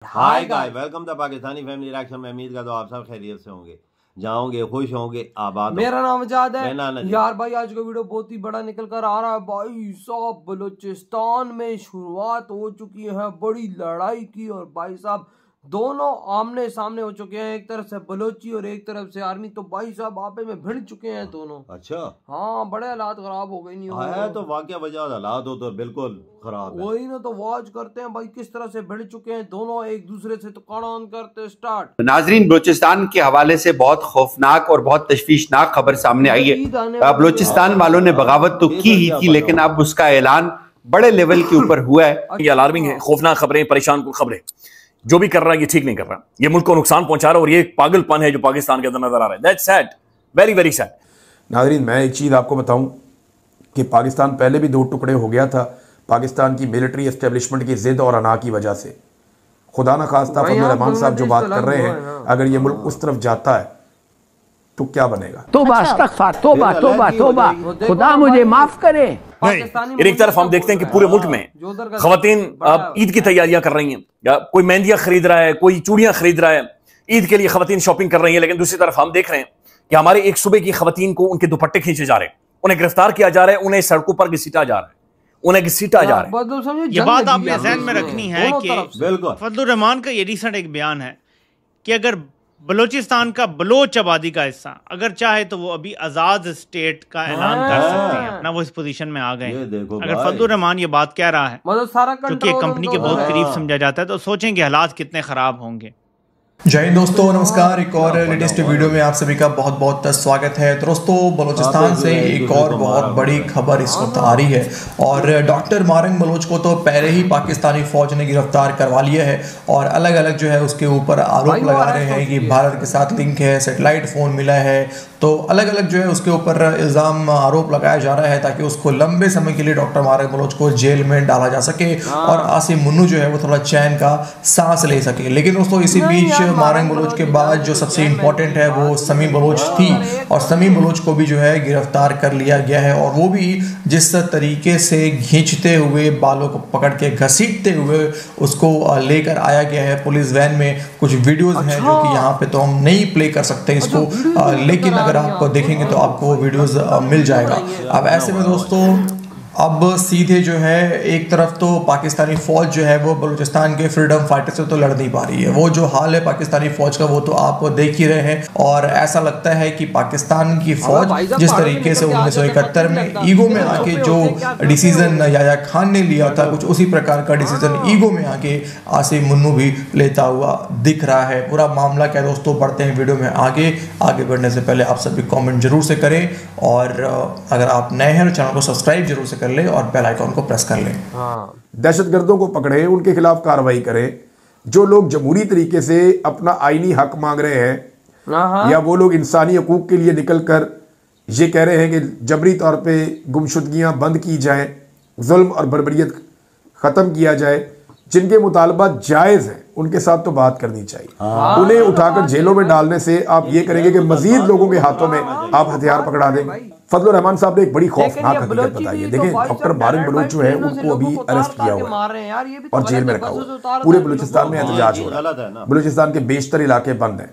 Hi guys, welcome the Pakistani family reaction में। उम्मीद करता हूं आप सब खैरियत से होंगे, जाओगे खुश होंगे, आबाद। मेरा नाम आजाद है यार भाई। आज का वीडियो बहुत ही बड़ा निकल कर आ रहा है भाई साहब। बलूचिस्तान में शुरुआत हो चुकी है बड़ी लड़ाई की और भाई साहब दोनों आमने सामने हो चुके हैं। एक तरफ से बलोची और एक तरफ से आर्मी। तो भाई साहब आपस में भिड़ चुके हैं दोनों। अच्छा, हाँ, बड़े हालात खराब हो गए। नहीं है तो वाकया वजह हालात हो तो बिल्कुल खराब है। वही ना, तो वाच करते हैं भाई किस तरह से भिड़ चुके हैं दोनों एक दूसरे से। तो कान करते स्टार्ट। नाजरीन, बलूचिस्तान के हवाले से बहुत खौफनाक और बहुत तशवीशनाक खबर सामने आई है। बलूचिस्तान वालों ने बगावत तो की ही थी, लेकिन अब उसका ऐलान बड़े लेवल के ऊपर हुआ है। ये अलार्मिंग है, खौफनाक खबरें, परेशान कुन खबरें। जो भी कर रहा है ये ठीक नहीं कर रहा, ये मुल्क को नुकसान पहुंचा रहा है और ये एक पागलपन है जो पाकिस्तान के अंदर नजर आ रहा है। That's sad, very very sad. नाजरीन, मैं एक चीज़ आपको बताऊं कि पाकिस्तान पहले भी दो टुकड़े हो गया था पाकिस्तान की मिलिट्री एस्टेब्लिशमेंट की जिद और अना की वजह से। खुदा न खास्ता फजल रहमान साहब जो बात कर रहे हैं, अगर ये मुल्क उस तरफ जाता है तो क्या बनेगा। तोबा अस्तगफार, तोबा तोबा तोबा, खुदा मुझे माफ करे। एक तरफ हम देखते हैं कि पूरे मुल्क में खवातीन ईद की तैयारियां कर रही हैं, या कोई मेहंदियां खरीद रहा है, कोई चूड़ियां खरीद रहा है, ईद के लिए खवातीन शॉपिंग कर रही हैं। लेकिन दूसरी तरफ हम देख रहे हैं कि हमारे एक सूबे की खवातीन को उनके दुपट्टे खींचे जा रहे हैं, उन्हें गिरफ्तार किया जा रहा है, उन्हें सड़कों पर घसीटा जा रहा है, उन्हें घसीटा जा रहा है। ये बात आपने ज़हन में रखनी है कि फजलुर रहमान का ये रिसेंट एक बयान है कि अगर बलूचिस्तान का बलोच आबादी का हिस्सा अगर चाहे तो वो अभी आजाद स्टेट का ऐलान कर सकते हैं अपना। वो इस पोजीशन में आ गए। अगर फजलुर रहमान ये बात कह रहा है, क्योंकि कंपनी के बहुत करीब समझा जाता है, तो सोचें कि हालात कितने खराब होंगे। जय हिंद दोस्तों, नमस्कार। एक और लेटेस्ट वीडियो में आप सभी का बहुत बहुत स्वागत है। दोस्तों, बलूचिस्तान से एक और बहुत बड़ी खबर इस वक्त आ रही है और डॉक्टर मारंग बलोच को तो पहले ही पाकिस्तानी फौज ने गिरफ्तार करवा लिया है और अलग अलग जो है उसके ऊपर आरोप लगा रहे हैं कि भारत के साथ लिंक है, सैटेलाइट फ़ोन मिला है। तो अलग अलग जो है उसके ऊपर इल्ज़ाम आरोप लगाया जा रहा है ताकि उसको लंबे समय के लिए डॉक्टर मारंग बलोच को जेल में डाला जा सके और आसिम मुन्नू जो है वो थोड़ा चैन का सांस ले सके। लेकिन दोस्तों, इसी बीच मारंग बलोच के बाद जो सबसे इम्पोर्टेंट है वो समीम बलोच थी और समीम बलोच को भी जो है गिरफ्तार कर लिया गया है। और वो भी जिस तरीके से खींचते हुए, बालों को पकड़ के घसीटते हुए उसको लेकर आया गया है पुलिस वैन में। कुछ वीडियोस हैं जो कि यहाँ पे तो हम नहीं प्ले कर सकते इसको, लेकिन अगर आप देखेंगे तो आपको वो वीडियोस मिल जाएगा। अब ऐसे में दोस्तों, अब सीधे जो है एक तरफ तो पाकिस्तानी फ़ौज जो है वो बलूचिस्तान के फ्रीडम फाइटर से तो लड़ नहीं पा रही है। वो जो हाल है पाकिस्तानी फ़ौज का वो तो आप देख ही रहे हैं। और ऐसा लगता है कि पाकिस्तान की फ़ौज जिस तरीके से 1971 में ईगो में आके जो डिसीज़न याया खान ने लिया था, कुछ उसी प्रकार का डिसीज़न ईगो में आके आसिम मुन्नू भी लेता हुआ दिख रहा है। पूरा मामला क्या दोस्तों, बढ़ते हैं वीडियो में आगे बढ़ने से पहले आप सभी कॉमेंट जरूर से करें और अगर आप नए हैं तो चैनल को सब्सक्राइब जरूर से कर ले और बेल आइकॉन को प्रेस कर लें। दहशतगर्दों को पकड़े, उनके खिलाफ कार्रवाई करें। जो लोग जमहूरी तरीके से अपना आईनी हक मांग रहे हैं या वो लोग इंसानी हकूक के लिए निकलकर ये कह रहे हैं कि जबरी तौर पे गुमशुदगियां बंद की जाएं, जुल्म और बर्बरियत खत्म किया जाए, जिनके मुतालबात जायज हैं उनके साथ तो बात करनी चाहिए। उन्हें उठाकर जेलों में डालने से आप ये करेंगे कि मजीद लोगों के हाथों में आप हथियार पकड़ा देंगे। फजलुर रहमान साहब ने एक बड़ी खौफनाक हकीकत बताई है। देखिए, डॉक्टर मारंग बलोच जो है उनको अभी अरेस्ट किया हुआ है और जेल में रखा हुआ है। पूरे बलूचिस्तान में एहतजाज हो रहा है। बलूचिस्तान के बेशतर इलाके बंद हैं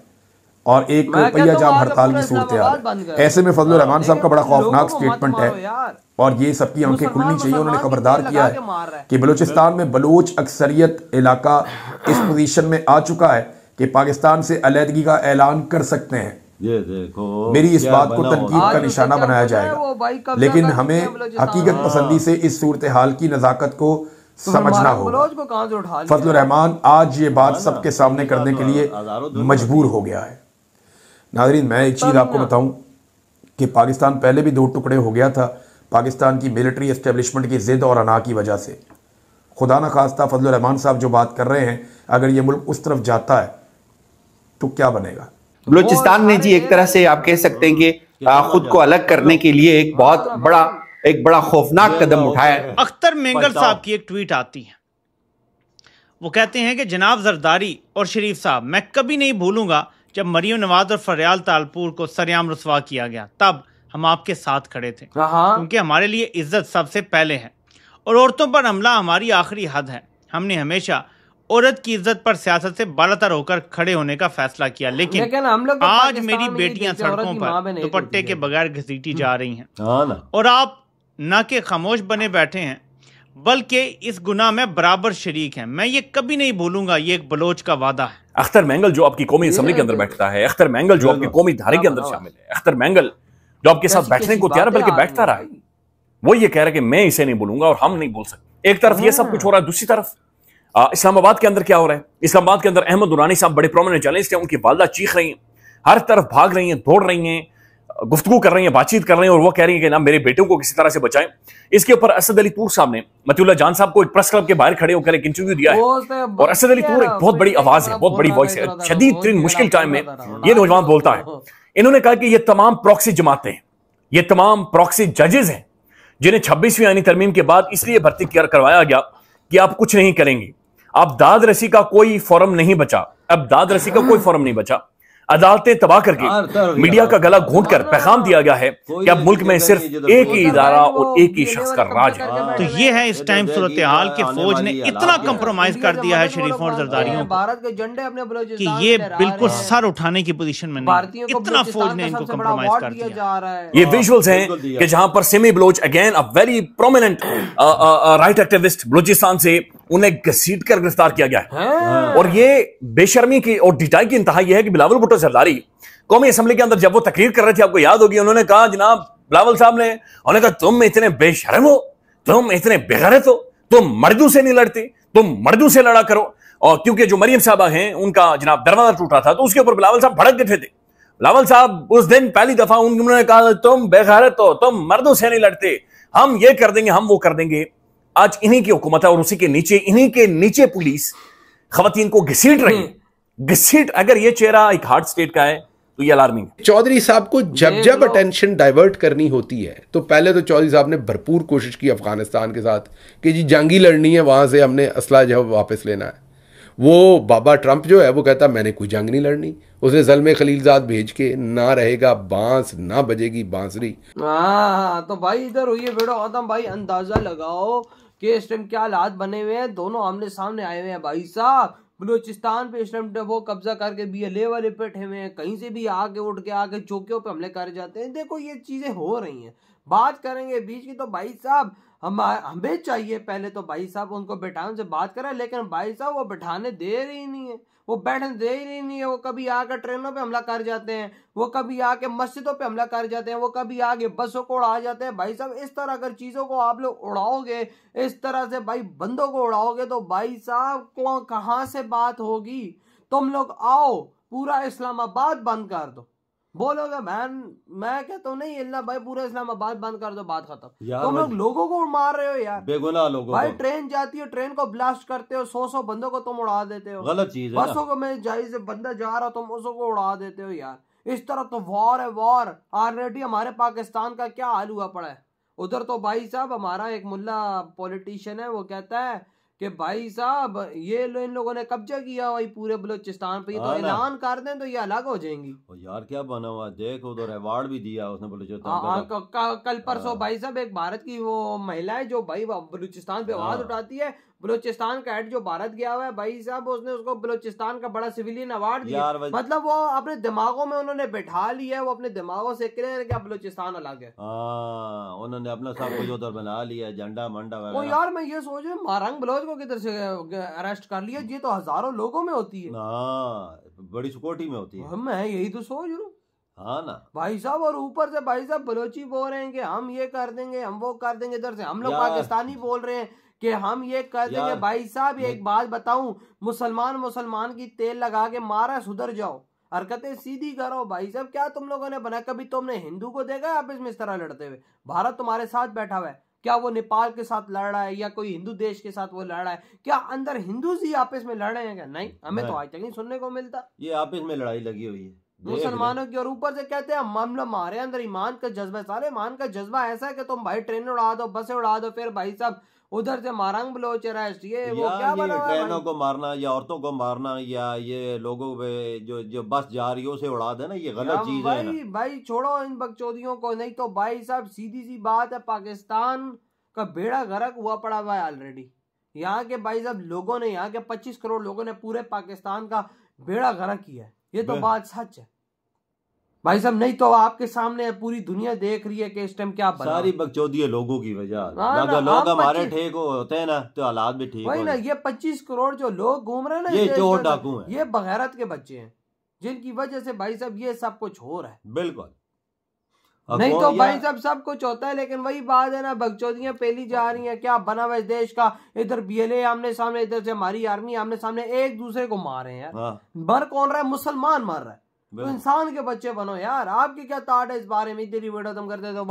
और एक पहिया जाम हड़ताल की सूरत है। ऐसे में फजलुर रहमान साहब का बड़ा खौफनाक स्टेटमेंट है और ये सबकी आंखें खुलनी चाहिए। उन्होंने खबरदार किया है कि बलूचिस्तान में बलोच अक्सरियत इलाका इस पोजीशन में आ चुका है कि पाकिस्तान से अलहदगी का ऐलान कर सकते हैं। ये देखो, मेरी इस बात को तनकीद का निशाना बनाया जाएगा, लेकिन हमें हकीकत पसंदी से इस सूरत हाल की नजाकत को समझना होगा। फजलुर रहमान आज ये बात सबके सामने करने के लिए मजबूर हो गया है। नाज़रीन, मैं एक चीज़ आपको बताऊं कि पाकिस्तान पहले भी दो टुकड़े हो गया था पाकिस्तान की मिलिट्री एस्टेब्लिशमेंट की जिद और अना की वजह से। खुदा न खास्ता फजलुर रहमान साहब जो बात कर रहे हैं, अगर ये मुल्क उस तरफ जाता है तो क्या बनेगा। बलूचिस्तान ने जी एक तरह से आप कह सकते हैं कि खुद को अलग करने के लिए एक बहुत बड़ा खौफनाक कदम उठाया है। अख्तर मेंगल साहब की एक ट्वीट आती है, वो कहते हैं कि जनाब जरदारी और शरीफ साहब, मैं कभी नहीं भूलूंगा जब मरियम नवाज और फरियाल तालपुर को सरेआम रुसवा किया गया, तब हम आपके साथ खड़े थे, क्योंकि हमारे लिए इज्जत सबसे पहले है और औरतों पर हमला हमारी आखिरी हद है। हमने हमेशा औरत की इज्जत पर सियासत से बालातर होकर खड़े होने का फैसला किया, लेकिन हम लोग आज मेरी बेटियां सड़कों पर दुपट्टे के बगैर घसीटी जा रही हैं और आप न के खामोश बने बैठे हैं बल्कि इस गुनाह में बराबर शरीक हैं। मैं ये कभी नहीं भूलूंगा, ये एक बलोच का वादा है। अख्तर मेंगल जो आपकी कौमी असम्बली के अंदर बैठता है, अख्तर मेंगल जो आपकी कौमी धारे के अंदर शामिल है, अख्तर मेंगल जो आपके साथ बैठने को तैयार बल्कि बैठता रहा है, वो ये कह रहा है कि मैं इसे नहीं बोलूंगा और हम नहीं बोल सकते। एक तरफ ये सब कुछ हो रहा है, दूसरी तरफ इस्लामाबाद के अंदर क्या हो रहा है? इस्लामाबाद के अंदर अहमद दुरानी साहब बड़े प्रोमिनेंट जर्नलिस्ट हैं, उनकी वालदा चीख रही हैं, हर तरफ भाग रही हैं, दौड़ रही हैं, गुफ्तगू कर रही हैं, बातचीत कर रही हैं और वो कह रही हैं कि ना मेरे बेटों को किसी तरह से बचाएं। इसके ऊपर असद अली तूर साहब ने मतीउल्लाह जान साहब को एक प्रेस क्लब के बाहर खड़े होकर एक इंटरव्यू दिया है और असद अली तूर एक बहुत बड़ी आवाज है, बहुत बड़ी वॉइस है। शदीद तरीन मुश्किल टाइम में ये नौजवान बोलता है। इन्होंने कहा कि ये तमाम प्रॉक्सी जमातें हैं, ये तमाम प्रॉक्सी जजेस हैं जिन्हें 26वीं आईनी तरमीम के बाद इसलिए भर्ती करवाया गया कि आप कुछ नहीं करेंगे। अब दाद रसी का कोई फोरम नहीं बचा, अब दाद रसी का कोई फोरम नहीं बचा। अदालतें तबाह करके मीडिया का गला घोंट कर पैगाम दिया गया है कि अब मुल्क में सिर्फ एक ही इदारा और एक ही शख्स का राज है। तो ये है इस टाइम सूरत हाल कि फौज ने इतना कंप्रोमाइज कर दिया है शरीफों और जरदारियों को कि ये बिल्कुल सर उठाने की पोजीशन में नहीं, इतना फौज ने इनको कंप्रोमाइज कर दिया। ये विजुअल्स हैं कि जहां पर Sammi Baloch again a very prominent right activist Balochistan से उन्हें घसीट कर गिरफ्तार किया गया है। और ये बेशर्मी की और ढिठाई की इंतहा यह है कि बिलावल भुट्टो जरदारी कौमी असेंबली के अंदर जब वो तकरीर कर रहे थे, आपको याद होगी, उन्होंने कहा जनाब बिलावल साहब ने, उन्होंने कहा तुम इतने बेशर्म हो, तुम इतने बेगैरत हो, तुम मर्दों से नहीं लड़ते, तुम मर्दों से लड़ा करो। और क्योंकि जो मरियम साहबा हैं उनका जनाब दरवाजा टूटा था तो उसके ऊपर बिलावल साहब भड़क गए थे। बिलावल साहब उस दिन पहली दफा उन्होंने कहा तुम बेगैरत हो, तुम मर्दों से नहीं लड़ते, हम ये कर देंगे, हम वो कर देंगे। आज इन्हीं की हुकूमत है और उसी के नीचे, इन्हीं के नीचे पुलिस खवातीन को घसीट रही है। घसीट, अगर ये चेहरा एक हार्ड स्टेट का है तो ये अलार्मिंग है। चौधरी साहब को जब अटेंशन डाइवर्ट करनी होती है तो पहले तो चौधरी साहब ने भरपूर कोशिश की अफगानिस्तान के साथ कि जी जंगी लड़नी है, वहां से हमने असला जो वापस लेना है। वो बाबा ट्रंप जो है वो कहता मैंने कोई जंग नहीं लड़नी, उसने ज़ल्मे खलीलजाद भेज के ना रहेगा बांस ना बजेगी बांसुरी। तो भाई इधर हुई है वीडियो खत्म। भाई अंदाजा लगाओ कि इस टाइम क्या हालात बने हुए हैं, दोनों आमने सामने आए हुए हैं। भाई साहब बलूचिस्तान पे इस टाइम वो कब्जा करके BLA वाले बैठे हुए हैं, कहीं से भी आके उठ के आके चौकियों पे हमले कर जाते हैं। देखो ये चीजें हो रही हैं, बात करेंगे बीच की। तो भाई साहब हमें चाहिए पहले तो भाई साहब उनको बैठाने से बात करें, लेकिन भाई साहब वो बैठाने दे रही नहीं है, वो बैठने दे ही नहीं है। वो कभी आकर ट्रेनों पे हमला कर जाते हैं, वो कभी आके मस्जिदों पे हमला कर जाते हैं, वो कभी आके बसों को उड़ा जाते हैं। भाई साहब इस तरह अगर चीजों को आप लोग उड़ाओगे, इस तरह से भाई बंदों को उड़ाओगे तो भाई साहब कहाँ से बात होगी। तुम लोग आओ पूरा इस्लामाबाद बंद कर दो, बोलोगे मैं कहता हूँ नहीं इल्ला भाई पूरा इस्लामाबाद बंद कर दो, बात खत्म। तुम लोग लोगों को मार रहे हो यार, बेगुनाह लोगों भाई ट्रेन जाती है, ट्रेन को ब्लास्ट करते हो, 100 बंदों को तुम उड़ा देते हो, गलत चीज है। बसों को में जाहिर से बंदा जा रहा हो तुम उसको उड़ा देते हो यार। इस तरह तो वॉर है वॉर। ऑलरेडी हमारे पाकिस्तान का क्या हाल हुआ पड़ा है उधर। तो भाई साहब हमारा एक मुल्ला पॉलिटिशियन है, वो कहता है कि भाई साहब ये इन लोगों ने कब्जा किया भाई पूरे बलूचिस्तान पे, तो ऐलान कर दें तो ये अलग हो जाएंगी। यार क्या बना हुआ देख, उधर अवार्ड भी दिया उसने बलूचिस्तान। कल परसों भाई साहब एक भारत की वो महिला है जो भाई बलूचिस्तान पे आवाज उठाती है, बलूचिस्तान का हेड जो भारत गया हुआ है भाई साहब, उसने उसको बलूचिस्तान का बड़ा सिविलियन अवार्ड दिया। मतलब वो अपने दिमागों में उन्होंने बैठा लिया है, वो अपने दिमागों से क्लियर है कि बलूचिस्तान अलग है। उन्होंने अपना सब कुछ उधर बना लिया, झंडा मंडा वगैरह। तो यार मैं ये सोच रहा हूँ मारंग बलोच को किधर से अरेस्ट कर लिया, ये तो हजारों लोगों में होती है, बड़ी सिक्योरिटी में होती है। मैं यही तो सोच रहा हूँ। हाँ ना भाई साहब, और ऊपर से भाई साहब बलोची बोल रहे हैं कि हम ये कर देंगे हम वो कर देंगे, इधर से हम लोग पाकिस्तानी बोल रहे हैं कि हम ये कर देंगे। भाई साहब एक बात बताऊं, मुसलमान की तेल लगा के मारा, सुधर जाओ, हरकतें सीधी करो। भाई साहब क्या तुम लोगों ने बना, कभी तुमने हिंदू को देखा है आपस में इस तरह लड़ते हुए? भारत तुम्हारे साथ बैठा हुआ है, क्या वो नेपाल के साथ लड़ रहा है या कोई हिंदू देश के साथ वो लड़ रहा है? क्या अंदर हिंदू ही आपस में लड़ रहे हैं क्या? नहीं, हमें तो आज तक नहीं सुनने को मिलता। ये आपस में लड़ाई लगी हुई है मुसलमानों की, और ऊपर से कहते हैं मामला हमारे अंदर ईमान का जज्बा है। सारे ईमान का जज्बा ऐसा है कि तुम भाई ट्रेन उड़ा दो, बसें उड़ा दो, फिर भाई साहब उधर से मारंग बलोच अरेस्ट, ये वो क्या बना हुआ है? ट्रेनों को मारना या औरतों को मारना या ये लोगों पे जो बस जा रही है उसे उड़ा देना, ये गलत चीज है ना। भाई छोड़ो इन बकचोदियों को। नहीं तो भाई साहब सीधी सी बात है, पाकिस्तान का बेड़ा गर्क हुआ पड़ा हुआ है ऑलरेडी। यहाँ के भाई साहब लोगों ने, यहाँ के 25 करोड़ लोगों ने पूरे पाकिस्तान का बेड़ा गर्क किया है। ये तो बात सच है भाई साहब, नहीं तो आपके सामने पूरी दुनिया देख रही है कि इस टाइम क्या बना। सारी बकचोदी है लोगों की वजह। अगर लोग हमारे ठीक होते हैं ना तो हालात भी ठीक वही ना। ये 25 करोड़ जो लोग घूम रहे हैं ना, ये चोर डाकू हैं, ये बगैरत के बच्चे हैं जिनकी वजह से भाई साहब ये सब कुछ हो रहा है। बिल्कुल नहीं तो भाई साहब सब कुछ होता है, लेकिन वही बात है ना, बकचोदियां पेली जा रही हैं। क्या बना हुआ इस देश का, इधर BLA आमने सामने, इधर से हमारी आर्मी आमने सामने, एक दूसरे को मार रहे हैं यार। मर कौन रहा है? मुसलमान मर रहा है। तो इंसान के बच्चे बनो यार। आपकी क्या ताट है इस बारे में? तेरी वीडियो तुम करते तो